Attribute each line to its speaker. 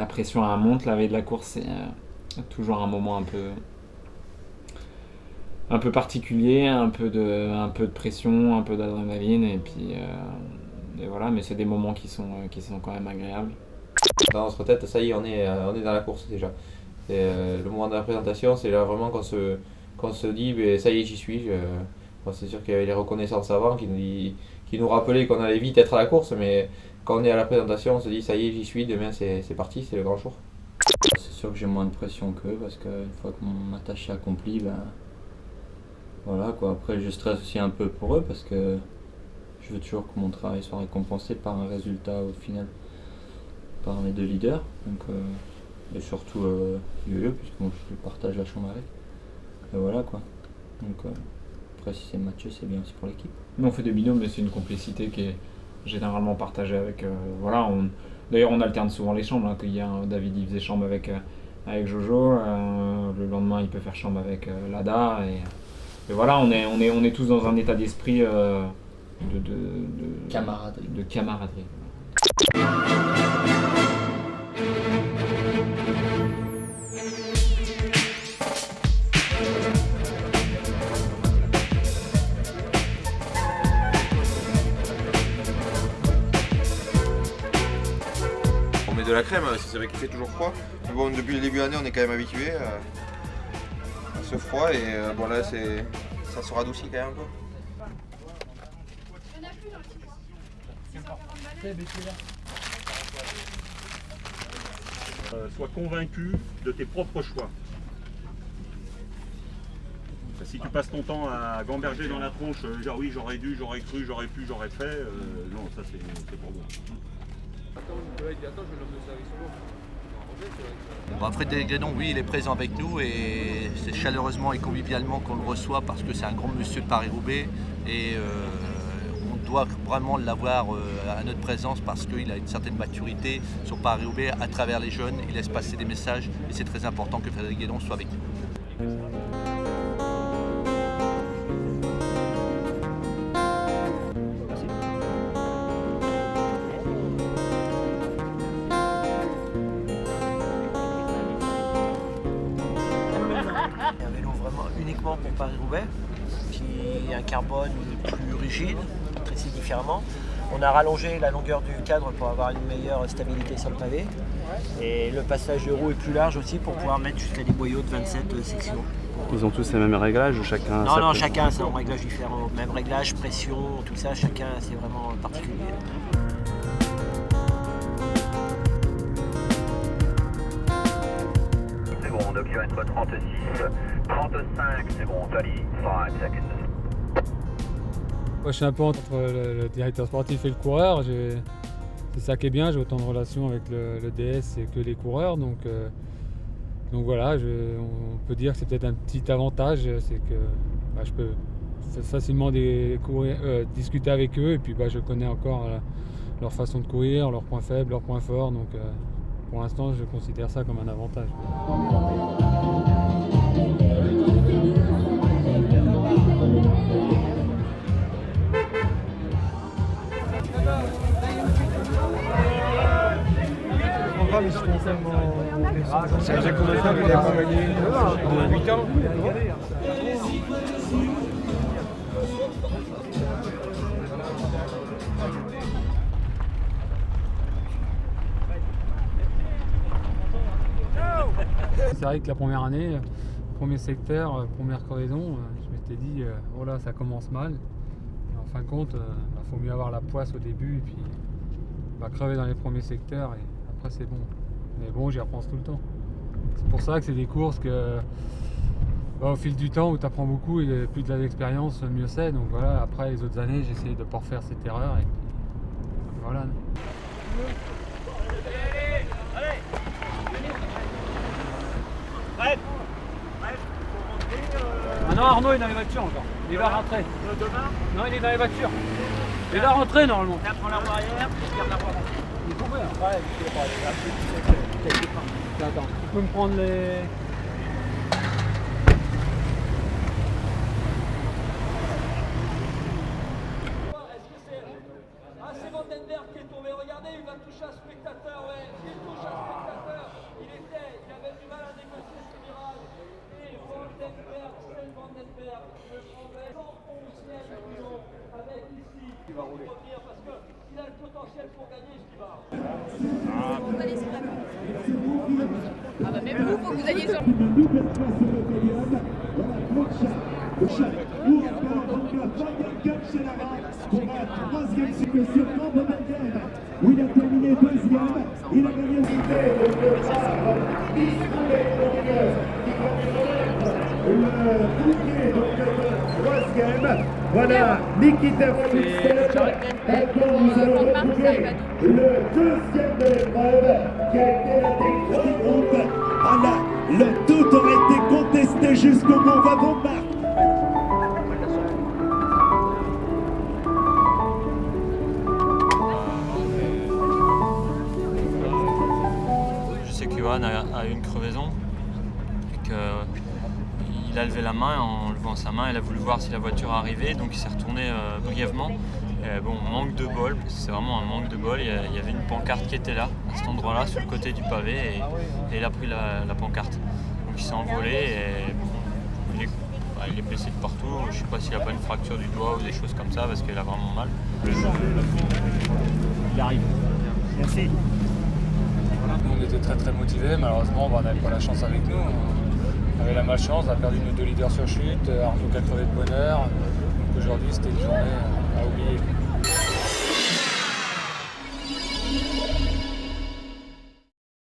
Speaker 1: la pression elle monte la veille de la course, c'est toujours un moment un peu particulier, un peu de pression, un peu d'adrénaline et voilà, mais c'est des moments qui sont quand même agréables.
Speaker 2: Dans notre tête, ça y est, on est dans la course déjà. Le moment de la présentation, c'est là vraiment qu'on se dit, ben, ça y est, j'y suis. Bon, c'est sûr qu'il y avait les reconnaissances avant qui nous rappelaient qu'on allait vite être à la course, mais quand on est à la présentation, on se dit, ça y est, j'y suis, demain c'est parti, c'est le grand jour.
Speaker 3: C'est sûr que j'ai moins de pression qu'eux parce qu'une fois que ma tâche est accomplie, ben voilà quoi. Après, je stresse aussi un peu pour eux parce que je veux toujours que mon travail soit récompensé par un résultat au final, par mes deux leaders. Donc, et surtout Yo-Yo, puisque moi, je partage la chambre avec. Et voilà quoi. Donc, après, si c'est Mathieu, c'est bien aussi pour l'équipe.
Speaker 1: Nous on fait des binômes, mais c'est une complicité qui est généralement partagée avec. Voilà, d'ailleurs, on alterne souvent les chambres. Hein, qu'il y a David, il faisait chambre avec Jojo. Le lendemain, il peut faire chambre avec Lada. Et voilà, on est tous dans un état d'esprit
Speaker 3: Camaraderie.
Speaker 1: De camaraderie.
Speaker 2: On met de la crème, c'est vrai qu'il fait toujours froid. Mais bon, depuis le début de l'année, on est quand même habitué à ce froid et bon là, ça se radoucit quand même un peu.
Speaker 4: Sois convaincu de tes propres choix. Si tu passes ton temps à gamberger dans la tronche, genre oui j'aurais dû, j'aurais cru, j'aurais pu, j'aurais fait, non ça c'est pour moi.
Speaker 5: Bon, Frédéric Grédon, oui, il est présent avec nous et c'est chaleureusement et convivialement qu'on le reçoit parce que c'est un grand monsieur de Paris-Roubaix et on doit vraiment l'avoir à notre présence parce qu'il a une certaine maturité sur Paris-Roubaix à travers les jeunes, il laisse passer des messages et c'est très important que Frédéric Grédon soit avec nous.
Speaker 6: Un vélo vraiment uniquement pour Paris-Roubaix, qui est un carbone plus rigide, tressé différemment. On a rallongé la longueur du cadre pour avoir une meilleure stabilité sur le pavé. Et le passage de roue est plus large aussi pour pouvoir mettre jusqu'à des boyaux de 27 sections.
Speaker 7: Ils ont tous les mêmes réglages ou chacun
Speaker 6: Non, chacun a un réglage différent. Même réglage, pression, tout ça, chacun c'est vraiment particulier.
Speaker 8: C'est bon, 2 km 36, 35, c'est bon, 35 seconds.
Speaker 9: Moi, je suis un peu entre le directeur sportif et le coureur. C'est ça qui est bien, j'ai autant de relations avec le DS que les coureurs. Donc voilà, on peut dire que c'est peut-être un petit avantage, c'est que je peux facilement discuter avec eux et puis je connais encore leur façon de courir, leurs points faibles, leurs points forts. Donc pour l'instant, je considère ça comme un avantage.
Speaker 10: J'ai commencé avec les accompagnés de 8 ans.
Speaker 9: C'est vrai que la première année, premier secteur, première crevaison, je m'étais dit oh là ça commence mal. Et en fin de compte, faut mieux avoir la poisse au début et puis crever dans les premiers secteurs et après c'est bon. Mais bon, j'y repense tout le temps. C'est pour ça que c'est des courses que au fil du temps où tu apprends beaucoup et plus de l'expérience, mieux c'est. Donc voilà, après les autres années, j'essaie de ne pas refaire cette erreur et puis voilà. Ah non, Arnaud il est dans les voitures encore. Il va rentrer. Demain ? Non, il est dans les voitures. Il va rentrer normalement.
Speaker 6: On prend la roue arrière, on garde la roue avant.
Speaker 9: Il est tombé là. Ouais, il est pas. Attends, tu peux me prendre les. Ah, c'est bon,
Speaker 11: Vandenberg qui est tombé, regardez, il va toucher un spectateur, ouais, il touche un spectateur, il avait du mal à négocier ce virage, et Vandenberg, Sven Vandenberg, le prendrait 111e million avec ici, il va revenir parce qu'il a le potentiel pour gagner ce qu'il va.
Speaker 12: Ah bah même vous, faut que vous alliez sur...
Speaker 13: Pour un troisième succession en Bourgogne, où il a terminé deuxième, il a gagné le bouquet donc de troisième. Voilà, Nikita Volkswagen. Maintenant, nous allons retrouver le deuxième de l'épreuve qui a été la découverte. Voilà, le tout aurait été contesté jusqu'au bout. Va bon, Marc.
Speaker 3: Johan a eu une crevaison et qu'il a levé la main, en levant sa main il a voulu voir si la voiture arrivait, donc il s'est retourné brièvement. Et bon, manque de bol, c'est vraiment un manque de bol, il y avait une pancarte qui était là, à cet endroit là, sur le côté du pavé, et il a pris la pancarte. Donc il s'est envolé et bon, il est blessé de partout, je ne sais pas s'il n'a pas une fracture du doigt ou des choses comme ça parce qu'il a vraiment mal.
Speaker 10: Il arrive. Merci.
Speaker 9: On était très motivés, malheureusement on n'avait pas la chance avec nous. On avait la malchance, on a perdu nos 2 leaders sur chute, Arnaud qui a crevé de bonheur. Donc aujourd'hui c'était une journée à oublier.